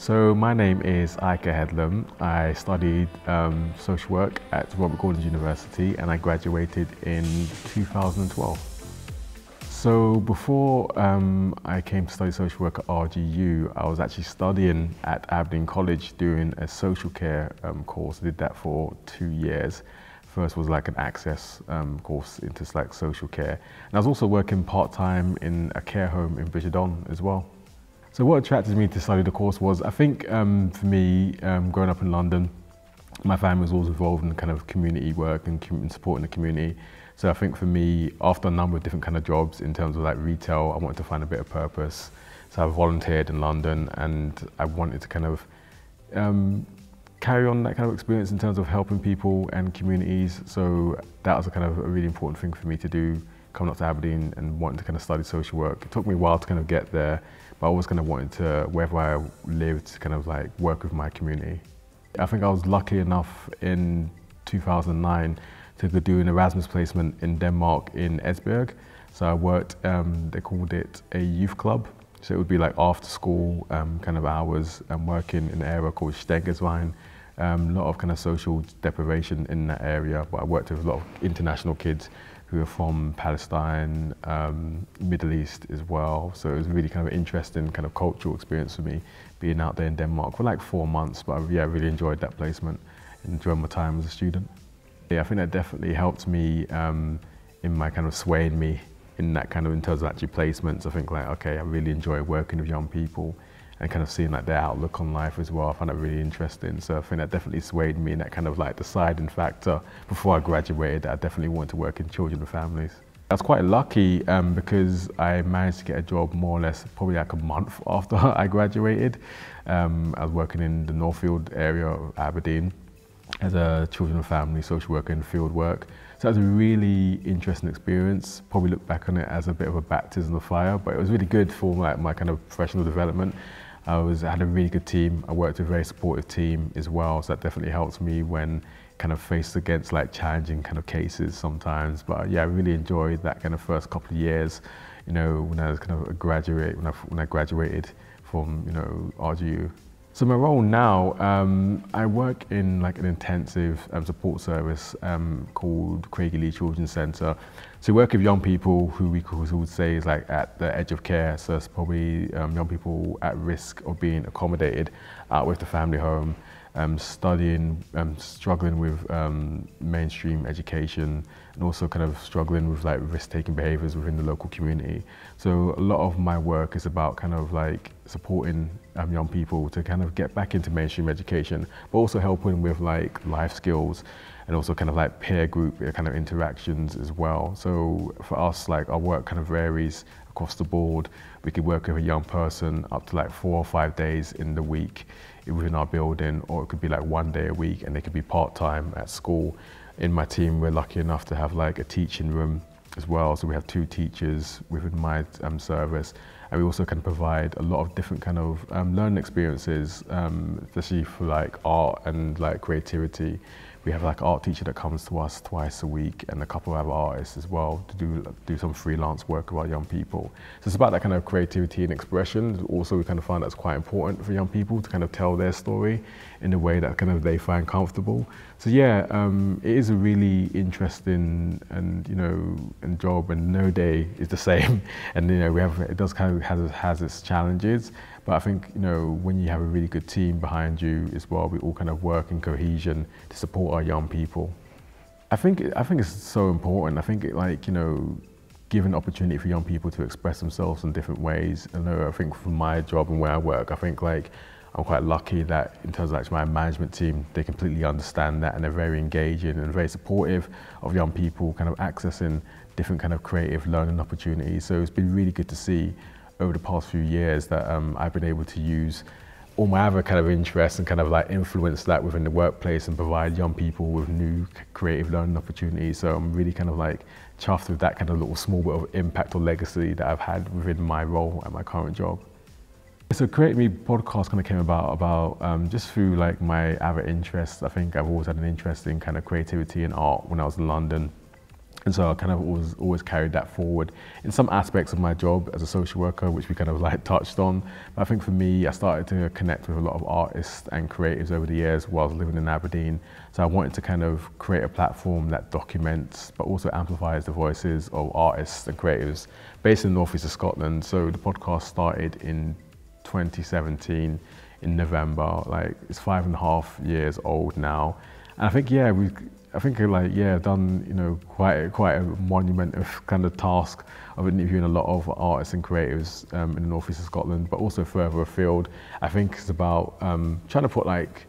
So my name is Ica Headlam. I studied social work at Robert Gordon's University and I graduated in 2012. So before I came to study social work at RGU, I was actually studying at Aberdeen College doing a social care course. I did that for 2 years. First was like an access course into like social care. And I was also working part-time in a care home in Aberdeen as well. So what attracted me to study the course was, I think for me, growing up in London, my family was always involved in kind of community work and supporting the community. So I think for me, after a number of different kind of jobs in terms of like retail, I wanted to find a bit of purpose. So I volunteered in London and I wanted to kind of carry on that kind of experience in terms of helping people and communities. So that was a kind of a really important thing for me to do, coming up to Aberdeen and wanting to kind of study social work. It took me a while to kind of get there, but I always kind of wanted to, wherever I lived, to kind of like work with my community. I think I was lucky enough in 2009 to do an Erasmus placement in Denmark in Esbjerg. So I worked, they called it a youth club. So it would be like after school kind of hours, working in an area called Stegerswein. A lot of kind of social deprivation in that area, but I worked with a lot of international kids who are from Palestine, Middle East as well. So it was really kind of an interesting kind of cultural experience for me, being out there in Denmark for like 4 months, but yeah, I really enjoyed that placement and enjoyed my time as a student. Yeah, I think that definitely helped me in my kind of swaying me in that kind of, in terms of actually placements. I think like, okay, I really enjoy working with young people and kind of seeing like their outlook on life as well. I found that really interesting. So I think that definitely swayed me in that kind of like deciding factor. Before I graduated, I definitely wanted to work in children and families. I was quite lucky because I managed to get a job more or less probably like a month after I graduated. I was working in the Northfield area of Aberdeen as a children and family social worker in field work. So that was a really interesting experience. Probably look back on it as a bit of a baptism of fire, but it was really good for like my kind of professional development. I had a really good team. I worked with a very supportive team as well, so that definitely helped me when kind of faced against like challenging kind of cases sometimes. But yeah, I really enjoyed that kind of first couple of years, you know, when I was kind of a graduate, when I graduated from, you know, RGU. So my role now, I work in like an intensive support service called Craigie Children's Centre. So we work with young people who we would say is like at the edge of care. So it's probably young people at risk of being accommodated out with the family home, studying, struggling with mainstream education, and also kind of struggling with like risk-taking behaviours within the local community. So a lot of my work is about kind of like supporting young people to kind of get back into mainstream education, but also helping with like life skills and also kind of like peer group kind of interactions as well. So for us, like our work kind of varies across the board. We could work with a young person up to like 4 or 5 days in the week within our building, or it could be like 1 day a week, and they could be part-time at school. In my team, we're lucky enough to have like a teaching room as well. So we have 2 teachers within my service. And we also can provide a lot of different kind of learning experiences, especially for like art and like creativity. We have like an art teacher that comes to us twice a week and a couple of other artists as well to do some freelance work with our young people. So it's about that kind of creativity and expression. Also, we kind of find that's quite important for young people to kind of tell their story in a way that kind of they find comfortable. So yeah, it is a really interesting and, you know, and job, and no day is the same. And, you know, it does kind of has its challenges. But I think, you know, when you have a really good team behind you as well, we all kind of work in cohesion to support our young people. I think it's so important. I think like, you know, giving opportunity for young people to express themselves in different ways. I think for my job and where I work, I think like I'm quite lucky that in terms of like my management team, they completely understand that and they're very engaging and very supportive of young people kind of accessing different kind of creative learning opportunities. So it's been really good to see over the past few years that I've been able to use all my other kind of interests and kind of like influence that within the workplace and provide young people with new creative learning opportunities. So I'm really kind of like chuffed with that kind of little small bit of impact or legacy that I've had within my role at my current job. So Create Me podcast kind of came about just through like my other interests. I think I've always had an interest in kind of creativity and art when I was in London. And so I kind of always carried that forward in some aspects of my job as a social worker, which we kind of like touched on. But I think for me, I started to connect with a lot of artists and creatives over the years while I was living in Aberdeen. So I wanted to kind of create a platform that documents, but also amplifies the voices of artists and creatives based in the North East of Scotland. So the podcast started in 2017 in November. Like, it's 5.5 years old now. And I think, yeah, I've done, you know, quite a monument of kind of task of interviewing a lot of artists and creatives in the North East of Scotland, but also further afield. I think it's about trying to put like,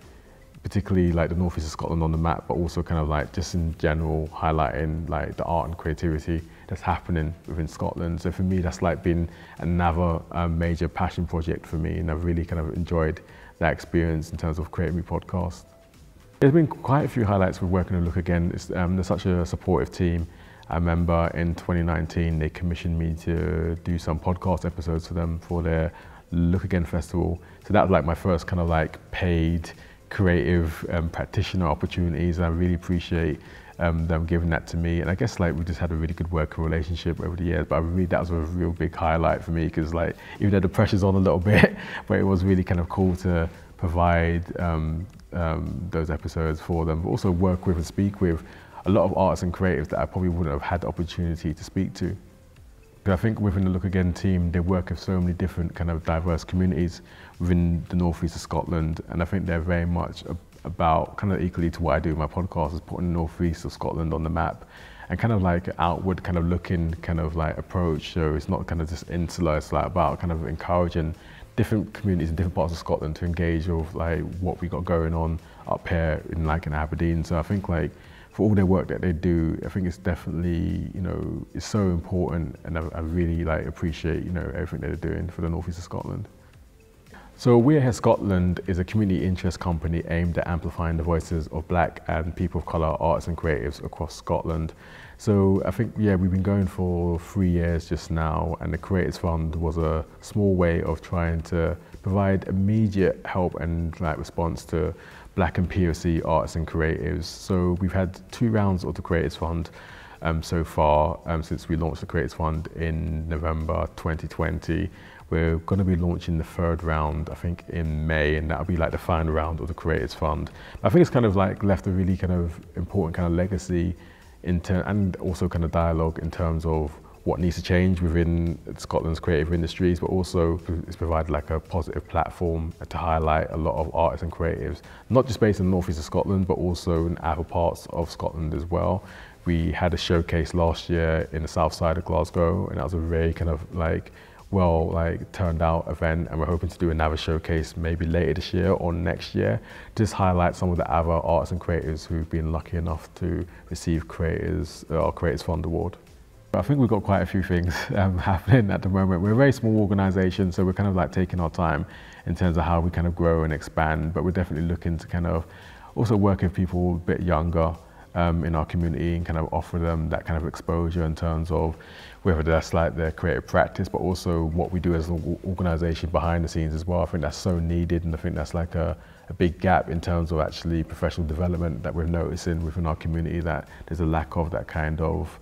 particularly like the North East of Scotland on the map, but also kind of like just in general highlighting like the art and creativity that's happening within Scotland. So for me, that's like been another major passion project for me, and I've really kind of enjoyed that experience in terms of creating my podcast. There's been quite a few highlights with working with Look Again. They're such a supportive team. I remember in 2019, they commissioned me to do some podcast episodes for them for their Look Again festival. So that was like my first kind of like paid creative practitioner opportunities. And I really appreciate them giving that to me. And I guess like we just had a really good working relationship over the years, but that was a real big highlight for me, because like even though the pressure's on a little bit, but it was really kind of cool to provide those episodes for them, but also work with and speak with a lot of artists and creatives that I probably wouldn't have had the opportunity to speak to. But I think within the Look Again team, they work with so many different kind of diverse communities within the North East of Scotland, and I think they're very much about kind of equally to what I do with my podcast, is putting the North East of Scotland on the map and kind of like outward kind of looking kind of like approach. So it's not kind of just insular, it's like about kind of encouraging different communities in different parts of Scotland to engage with like what we got going on up here in Aberdeen. So I think like for all their work that they do, I think it's definitely, you know, it's so important, and I really like appreciate, you know, everything they're doing for the North East of Scotland. So We Are Here Scotland is a community interest company aimed at amplifying the voices of Black and people of colour artists and creatives across Scotland. So I think, yeah, we've been going for 3 years just now, and the Creators Fund was a small way of trying to provide immediate help and like response to Black and POC artists and creatives. So we've had 2 rounds of the Creators Fund so far since we launched the Creators Fund in November 2020. We're going to be launching the 3rd round, I think, in May, and that'll be like the final round of the Creators Fund. I think it's kind of like left a really kind of important kind of legacy and also kind of dialogue in terms of what needs to change within Scotland's creative industries, but also it's provided like a positive platform to highlight a lot of artists and creatives, not just based in the North East of Scotland, but also in other parts of Scotland as well. We had a showcase last year in the south side of Glasgow, and that was a very kind of like turned out event, and we're hoping to do another showcase maybe later this year or next year, just highlight some of the other artists and creators who've been lucky enough to receive Creators Fund Award. I think we've got quite a few things happening at the moment. We're a very small organisation, so we're kind of like taking our time in terms of how we kind of grow and expand, but we're definitely looking to kind of also work with people a bit younger in our community and kind of offer them that kind of exposure in terms of whether that's like their creative practice, but also what we do as an organisation behind the scenes as well. I think that's so needed, and I think that's like a big gap in terms of actually professional development that we're noticing within our community, that there's a lack of that kind of,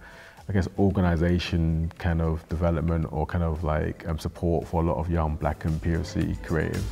I guess, organisation kind of development or kind of like support for a lot of young Black and POC creatives.